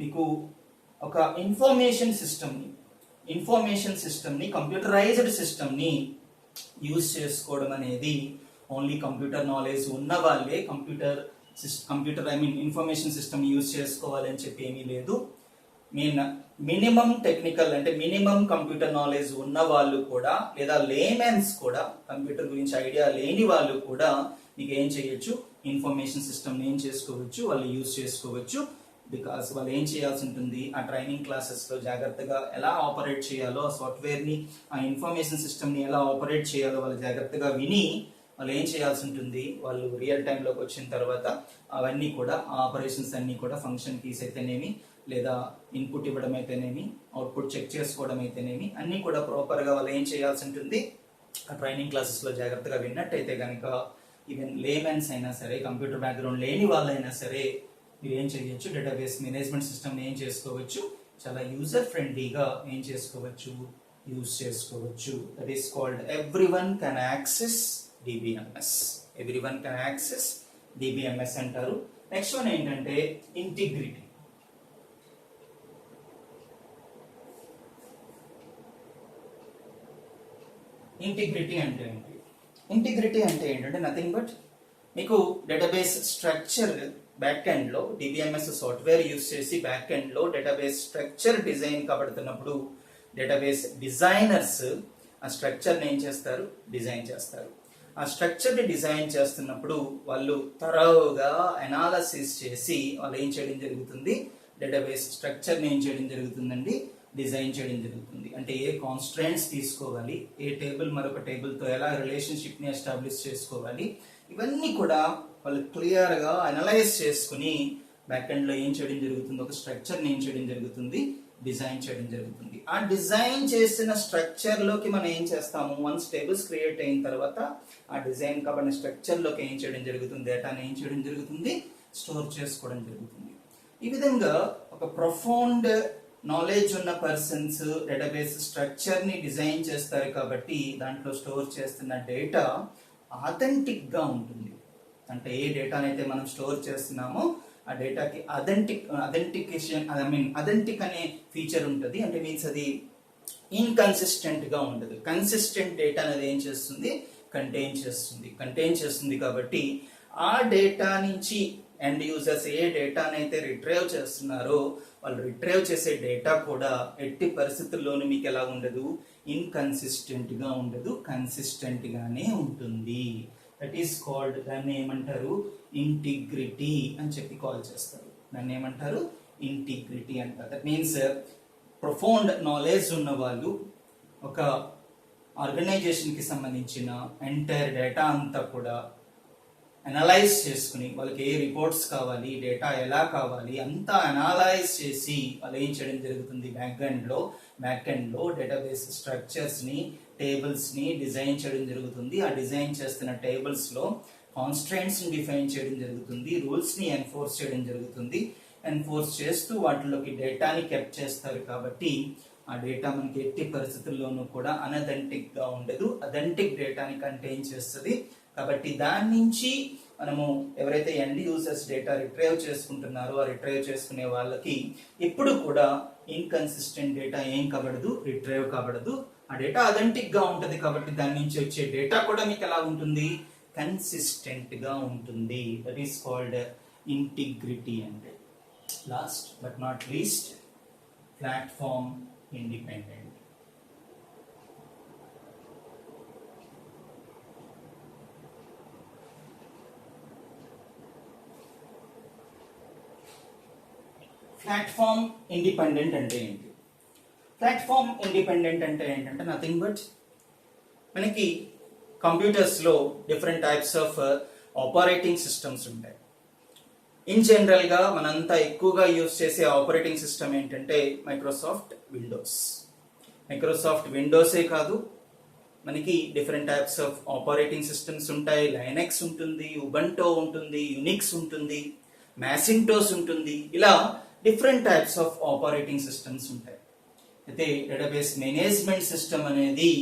మీకు ఒక ఇన్ఫర్మేషన్ సిస్టమ్ ని కంప్యూటరైజ్డ్ సిస్టమ్ ని యూజ్ చేసుకోవడం అనేది ఓన్లీ కంప్యూటర్ నాలెడ్జ్ ఉన్న వాళ్ళే కంప్యూటర్ ఇన్ఫర్మేషన్ సిస్టమ్ యూజ్ చేసుకోవాలని చెప్పి ఏమీ లేదు. మినిమం టెక్నికల్ అంటే మినిమం కంప్యూటర్ నాలెడ్జ్ ఉన్న వాళ్ళు కూడా, లేదా లేమెన్స్ కూడా, కంప్యూటర్ గురించి ఐడియా లేని వాళ్ళు కూడా మీకు ఏం చేయొచ్చు, ఇన్ఫర్మేషన్ సిస్టమ్ ఏం చేసుకోవచ్చు, వాళ్ళు యూజ్ చేసుకోవచ్చు. బికాస్ వాళ్ళు ఏం చేయాల్సి ఉంటుంది, ఆ ట్రైనింగ్ క్లాసెస్ లో జాగ్రత్తగా ఎలా ఆపరేట్ చేయాలో, ఆ సాఫ్ట్వేర్ ని, ఆ ఇన్ఫర్మేషన్ సిస్టమ్ ని ఎలా ఆపరేట్ చేయాలో వాళ్ళు జాగ్రత్తగా విని వాళ్ళు ఏం చేయాల్సి ఉంటుంది, వాళ్ళు రియల్ టైంలోకి వచ్చిన తర్వాత అవన్నీ కూడా ఆపరేషన్స్ అన్ని కూడా ఫంక్షన్ కీస్ అయితేనేమి, లేదా ఇన్పుట్ ఇవ్వడం అయితేనేమి, అవుట్పుట్ చెక్ చేసుకోవడం అయితేనేమి, అన్ని కూడా ప్రాపర్ గా వాళ్ళు ఏం చేయాల్సి ఉంటుంది, ఆ ట్రైనింగ్ క్లాసెస్ లో జాగ్రత్తగా విన్నట్టయితే కనుక ఈవెన్ లేమెన్స్ అయినా సరే, కంప్యూటర్ బ్యాక్గ్రౌండ్ లేని వాళ్ళైనా సరే మీరు ఏం చేయొచ్చు, డేటాబేస్ మేనేజ్మెంట్ సిస్టమ్ ఏం చేసుకోవచ్చు, చాలా యూజర్ ఫ్రెండ్లీగా ఏం చేసుకోవచ్చు, యూజ్ చేసుకోవచ్చు. That is called everyone can access DBMS. Everyone can access DBMS అంటారు. నెక్స్ట్ వన్ ఏంటంటే ఇంటిగ్రిటీ. ఇంటిగ్రిటీ అంటే ఏంటి? ఇంటిగ్రిటీ అంటే ఏంటంటే నథింగ్ బట్ మీకు డేటాబేస్ స్ట్రక్చర్ బ్యాక్ ఎండ్ లో డిబిఎంఎస్ సాఫ్ట్వేర్ యూజ్ చేసి బ్యాక్ ఎండ్ లో డేటాబేస్ స్ట్రక్చర్ డిజైన్ కాబడుతున్నప్పుడు డేటాబేస్ డిజైనర్స్ ఆ స్ట్రక్చర్ ని ఏం చేస్తారు, డిజైన్ చేస్తారు. ఆ స్ట్రక్చర్ ని డిజైన్ చేస్తున్నప్పుడు వాళ్ళు థరోగా అనాలసిస్ చేసి వాళ్ళు ఏం చేయడం జరుగుతుంది, డేటాబేస్ స్ట్రక్చర్ ని ఏం చేయడం జరుగుతుందండి, డిజైన్ చేయడం జరుగుతుంది. అంటే ఏ కాన్స్ట్రెంట్స్ తీసుకోవాలి, ఏ టేబుల్ మరొక టేబుల్ తో ఎలా రిలేషన్షిప్ ని ఎస్టాబ్లిష్ చేసుకోవాలి, ఇవన్నీ కూడా వాళ్ళు క్లియర్ గా అనలైజ్ చేసుకుని బ్యాక్ ఎండ్ లో ఏం చేయడం జరుగుతుంది, ఒక స్ట్రక్చర్ ని ఏం చేయడం జరుగుతుంది, డిజైన్ చేయడం జరుగుతుంది. ఆ డిజైన్ చేసిన స్ట్రక్చర్ లోకి మనం ఏం చేస్తాము, వన్స్ టేబుల్స్ క్రియేట్ అయిన తర్వాత ఆ డిజైన్ కాబడిన స్ట్రక్చర్ లోకి ఏం చేయడం జరుగుతుంది, డేటాని ఏం చేయడం జరుగుతుంది, స్టోర్ చేసుకోవడం జరుగుతుంది. ఈ విధంగా ఒక ప్రొఫౌండ్ నాలెడ్జ్ ఉన్న పర్సన్స్ డేటాబేస్ స్ట్రక్చర్ ని డిజైన్ చేస్తారు కాబట్టి దాంట్లో స్టోర్ చేస్తున్న డేటా ఆథెంటిక్ గా ఉంటుంది. అంటే ఏ డేటానైతే మనం స్టోర్ చేస్తున్నామో ఆ డేటాకి అథెంటికేషన్ అథెంటిక్ అనే ఫీచర్ ఉంటుంది. అంటే మీన్స్ అది ఇన్కన్సిస్టెంట్ గా ఉండదు. కన్సిస్టెంట్ డేటా అనేది ఏం చేస్తుంది, కంటైన్ చేస్తుంది కాబట్టి ఆ డేటా నుంచి ఎండ్ యూజర్స్ ఏ డేటానైతే రిట్రైవ్ చేస్తున్నారో వాళ్ళు రిట్రైవ్ చేసే డేటా కూడా ఎట్టి పరిస్థితుల్లోనూ మీకు ఎలా ఉండదు, ఇన్కన్సిస్టెంట్ గా ఉండదు, కన్సిస్టెంట్ గానే ఉంటుంది. దట్ ఈస్ కాల్డ్, దాన్ని ఏమంటారు, ఇంటిగ్రిటీ అని చెప్పి కాల్ చేస్తారు. దాన్ని ఏమంటారు, ఇంటిగ్రిటీ అంటారు. దట్ మీన్స్ ప్రొఫౌండ్ నాలెడ్జ్ ఉన్న వాళ్ళు ఒక ఆర్గనైజేషన్ కి సంబంధించిన ఎంటైర్ డేటా అంతా కూడా అనలైజ్ చేసుకుని వాళ్ళకి ఏ రిపోర్ట్స్ కావాలి, డేటా ఎలా కావాలి అంతా అనలైజ్ చేసి వాళ్ళు ఏం చేయడం జరుగుతుంది, బ్యాక్ ఎండ్ లో డేటాబేస్ స్ట్రక్చర్స్ ని, టేబుల్స్ ని డిజైన్ చేయడం జరుగుతుంది. ఆ డిజైన్ చేస్తున్న టేబుల్స్ లో కాన్స్ట్రెంట్స్ ని డిఫైన్ చేయడం జరుగుతుంది, రూల్స్ ని ఎన్ఫోర్స్ చేయడం జరుగుతుంది. ఎన్ఫోర్స్ చేస్తూ వాటిలోకి డేటాని కెప్ట్ చేస్తారు కాబట్టి ఆ డేటా మనకి ఎట్టి పరిస్థితుల్లోనూ కూడా అనథెంటిక్ గా ఉండదు, అథెంటిక్ డేటాని కంటైన్ చేస్తుంది. కాబట్టి దాని నుంచి మనము ఎవరైతే ఎండ్ యూజర్స్ డేటా రిట్రైవ్ చేసుకుంటున్నారో ఆ రిట్రైవ్ చేసుకునే వాళ్ళకి ఎప్పుడు కూడా ఇన్కన్సిస్టెంట్ డేటా ఏం కాబడదు, రిట్రైవ్ కాబడదు. ఆ డేటా అథెంటిక్ గా ఉంటది కాబట్టి దాని నుంచి వచ్చే డేటా కూడా మీకు ఎలా ఉంటుంది, కన్సిస్టెంట్ గా ఉంటుంది. That is called integrity. అంటే last but not least, platform independent. Platform independent అంటే ఏంటి? ప్లాట్ఫామ్ ఇండిపెండెంట్ అంటే ఏంటంటే నథింగ్ బట్ మనకి కంప్యూటర్స్ లో different types of operating systems ఉంటాయి. ఇన్ జనరల్ గా మనంతా ఎక్కువగా యూజ్ చేసే ఆపరేటింగ్ సిస్టమ్ ఏంటంటే మైక్రోసాఫ్ట్ విండోస్. మైక్రోసాఫ్ట్ విండోసే కాదు, మనకి different types of operating systems ఉంటాయి. లైనక్స్ ఉంటుంది, ఉబంటో ఉంటుంది, యునిక్స్ ఉంటుంది, మ్యాసింటోస్ ఉంటుంది. ఇలా different types of operating systems ఉంటాయి. అయితే డేటాబేస్ మేనేజ్మెంట్ సిస్టమ్ అనేది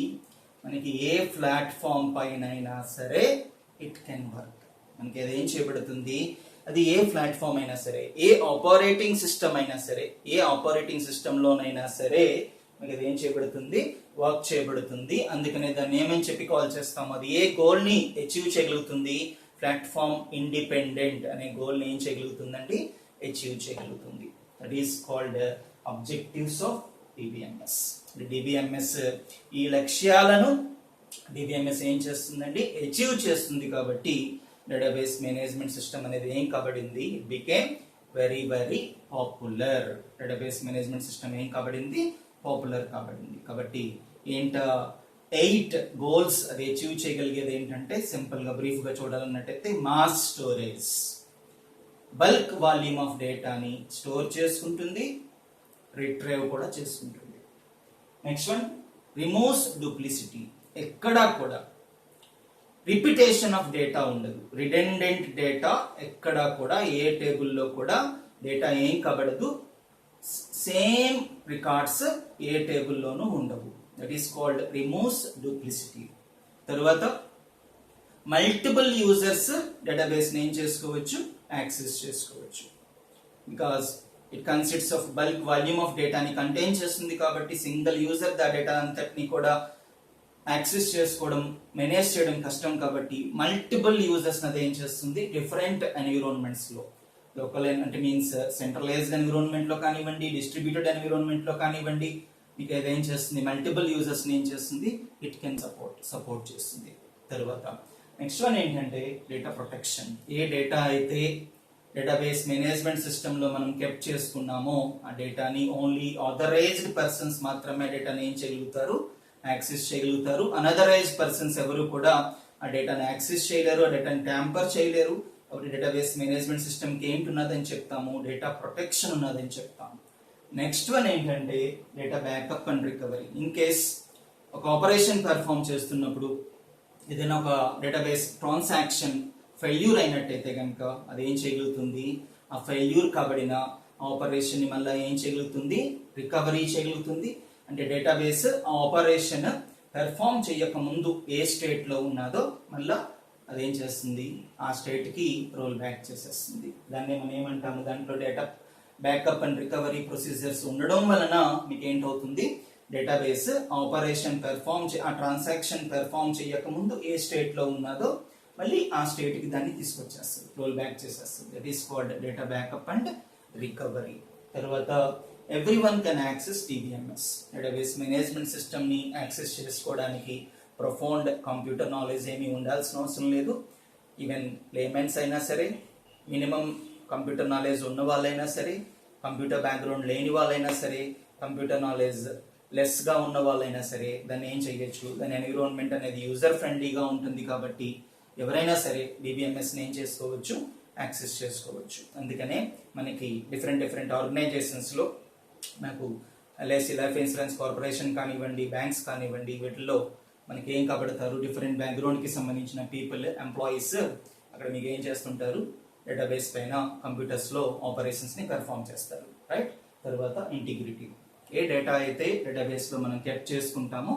మనకి ఏ ప్లాట్ఫామ్ పైన అయినా సరే ఇట్ కెన్ వర్క్. మనకి అది ఏం చేయబడుతుంది, అది ఏ ప్లాట్ఫామ్ అయినా సరే, ఏ ఆపరేటింగ్ సిస్టమ్ అయినా సరే, ఏ ఆపరేటింగ్ సిస్టమ్ లోనైనా సరే మనకి అది ఏం చేయబడుతుంది, వర్క్ చేయబడుతుంది. అందుకనే దాన్ని ఏమని చెప్పి కాల్ చేస్తాము, అది ఏ గోల్ ని అచీవ్ చేయగలుగుతుంది, ప్లాట్ఫామ్ ఇండిపెండెంట్ అనే గోల్ ని ఏం చేయగలుగుతుందండి, అచీవ్ చేయగలుగుతుంది. That is called objectives of DBMS. DBMS ఈ లక్ష్యాలను డిబిఎంఎస్ ఏం చేస్తుందండి, అచీవ్ చేస్తుంది. కాబట్టి డేటాబేస్ మేనేజ్మెంట్ సిస్టమ్ అనేది ఏం కాబడింది, it became very very popular. Database management system ఏం కాబడింది, పాపులర్ కాబడింది. కాబట్టి ఏంట 8 గోల్స్ అది అచీవ్ చేయగలిగేది ఏంటంటే, సింపుల్ గా బ్రీఫ్ గా చూడాలన్నట్టయితే mass storage, bulk volume of డేటాని స్టోర్ చేసుకుంటుంది, రిట్రైవ్ కూడా చేసుకుంటుంది. నెక్స్ట్ వన్ రిమూవ్స్ డూప్లిసిటీ, ఎక్కడా కూడా రిపిటేషన్ ఆఫ్ డేటా ఉండదు. రిడెండెంట్ డేటా ఎక్కడా కూడా ఏ టేబుల్లో కూడా డేటా ఏం కాబడదు, సేమ్ రికార్డ్స్ ఏ టేబుల్లోనూ ఉండవు. That is called removes duplicity. తర్వాత మల్టిపుల్ యూజర్స్ డేటాబేస్ ని ఏం చేసుకోవచ్చు, యాక్సెస్ చేసుకోవచ్చు. Because it consists of bulk volume of డేటాని కంటైన్ చేస్తుంది కాబట్టి సింగిల్ యూజర్ దా డేటా అంతటిని కూడా యాక్సెస్ చేసుకోవడం, మేనేజ్ చేయడం కష్టం. కాబట్టి మల్టిపుల్ యూజర్స్ అది ఏం చేస్తుంది, డిఫరెంట్ ఎన్విరాన్మెంట్స్ లో, లోకల్ అంటే మీన్స్ సెంట్రలైజ్డ్ ఎన్విరాన్మెంట్ లో కానివ్వండి, డిస్ట్రిబ్యూటెడ్ ఎన్విరాన్మెంట్ లో కానివ్వండి, మీకు ఏదేం చేస్తుంది, మల్టిపుల్ యూజర్స్ ని ఏం చేస్తుంది, ఇట్ కెన్ సపోర్ట్ చేస్తుంది. తర్వాత నెక్స్ట్ వన్ ఏంటంటే డేటా ప్రొటెక్షన్. ఏ డేటా అయితే డేటాబేస్ మేనేజ్మెంట్ సిస్టమ్ లో మనం కెప్ట్ చేసుకున్నామో ఆ డేటాని ఓన్లీ ఆథరైజ్డ్ పర్సన్స్ మాత్రమే డేటాని ఏం చేయగలుగుతారు, యాక్సెస్ చేయగలుగుతారు. అనథరైజ్డ్ పర్సన్స్ ఎవరు కూడా ఆ డేటాని యాక్సెస్ చేయలేరు, ఆ డేటాని ట్యాంపర్ చేయలేరు. కాబట్టి డేటాబేస్ మేనేజ్మెంట్ సిస్టమ్ కి ఏంటి ఉన్నదని చెప్తాము, డేటా ప్రొటెక్షన్ ఉన్నదని చెప్తాము. నెక్స్ట్ వన్ ఏంటంటే data backup and recovery. In case ఒక ఆపరేషన్ పెర్ఫామ్ చేస్తున్నప్పుడు ఏదైనా ఒక డేటాబేస్ ట్రాన్సాక్షన్ ఫెయిల్యూర్ అయినట్టయితే కనుక అది ఏం చేయగలుగుతుంది, ఆ ఫెయిల్యూర్ కాబడిన ఆపరేషన్ ని మళ్ళీ ఏం చేయగలుగుతుంది, రికవరీ చేయగలుగుతుంది. అంటే డేటాబేస్ ఆ ఆపరేషన్ పెర్ఫామ్ చేయక ముందు ఏ స్టేట్ లో ఉన్నదో మళ్ళా అదేం చేస్తుంది, ఆ స్టేట్ కి రోల్ బ్యాక్ చేసేస్తుంది. దాన్ని మనం ఏమంటాము, దాంట్లో data backup and recovery procedures ఉండడం వలన మీకు ఏంటవుతుంది, డేటాబేస్ ఆపరేషన్ ఆ ట్రాన్సాక్షన్ పెర్ఫామ్ చేయక ముందు ఏ స్టేట్ లో ఉన్నదో మళ్ళీ ఆ స్టేట్ కి దాన్ని తీసుకొచ్చేస్తుంది, రోల్ బ్యాక్ చేసేస్తుంది. That is called data backup and recovery. తర్వాత everyone can access DBMS. Database management system ని యాక్సెస్ చేసుకోవడానికి ప్రొఫౌండ్ కంప్యూటర్ నాలెడ్జ్ ఏమీ ఉండాల్సిన అవసరం లేదు. ఈవెన్ లేమెన్స్ అయినా సరే, మినిమం కంప్యూటర్ నాలెడ్జ్ ఉన్న వాళ్ళైనా సరే, కంప్యూటర్ బ్యాక్గ్రౌండ్ లేని వాళ్ళైనా సరే, కంప్యూటర్ నాలెడ్జ్ లెస్ గా ఉన్న వాళ్ళైనా సరే దాన్ని ఏం చేయొచ్చు, దాని ఎన్విరాన్మెంట్ అనేది యూజర్ ఫ్రెండ్లీగా ఉంటుంది కాబట్టి ఎవరైనా సరే డిబిఎంఎస్ ని ఏం చేసుకోవచ్చు, యాక్సెస్ చేసుకోవచ్చు. అందుకనే మనకి డిఫరెంట్ ఆర్గనైజేషన్స్ లో మనకు ఎల్ఐసి లైఫ్ ఇన్సూరెన్స్ కార్పొరేషన్ కానివ్వండి, బ్యాంక్స్ కానివ్వండి, వీటిల్లో మనకి ఏం కాబడతారు, డిఫరెంట్ బ్యాక్గ్రౌండ్ కి సంబంధించిన పీపుల్, ఎంప్లాయీస్ అక్కడ మీకు ఏం చేస్తుంటారు, డేటాబేస్ పైన కంప్యూటర్స్లో ఆపరేషన్స్ని పెర్ఫామ్ చేస్తారు, రైట్. తర్వాత ఇంటిగ్రిటీ. ఏ డేటా అయితే డేటాబేస్లో మనం కెప్ట్ చేసుకుంటామో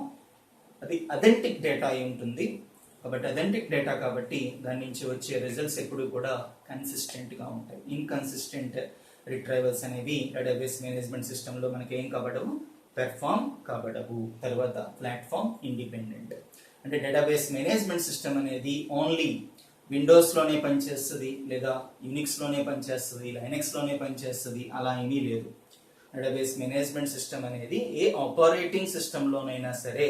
అది అథెంటిక్ డేటా అయి ఉంటుంది. కాబట్టి అథెంటిక్ డేటా కాబట్టి దాని నుంచి వచ్చే రిజల్ట్స్ ఎప్పుడు కూడా కన్సిస్టెంట్గా ఉంటాయి. ఇన్కన్సిస్టెంట్ రిట్రైవల్స్ అనేవి డేటాబేస్ మేనేజ్మెంట్ సిస్టంలో మనకి ఏం కాబడవు, పెర్ఫామ్ కాబడవు. తర్వాత ప్లాట్ఫామ్ ఇండిపెండెంట్. అంటే డేటాబేస్ మేనేజ్మెంట్ సిస్టమ్ అనేది ఓన్లీ విండోస్లోనే పనిచేస్తుంది, లేదా యూనిక్స్లోనే పనిచేస్తుంది, లైనెక్స్లోనే పనిచేస్తుంది, అలా ఏమీ లేదు. డేటాబేస్ మేనేజ్మెంట్ సిస్టమ్ అనేది ఏ ఆపరేటింగ్ సిస్టంలోనైనా సరే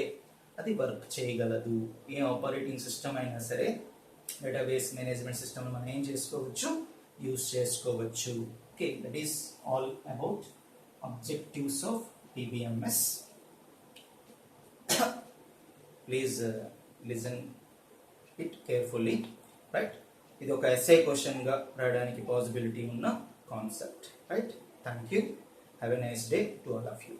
అది వర్క్ చేయగలదు. ఏ ఆపరేటింగ్ సిస్టమ్ అయినా సరే డేటాబేస్ మేనేజ్మెంట్ సిస్టమ్ మనం ఏం చేసుకోవచ్చు, యూజ్ చేసుకోవచ్చు. Okay, that is all about objectives of DBMS. Please listen it carefully, right. ఇది ఒక ఎస్ఐ క్వశ్చన్గా రాయడానికి పాసిబిలిటీ ఉన్న concept, right. Thank you. Have a nice day to all of you.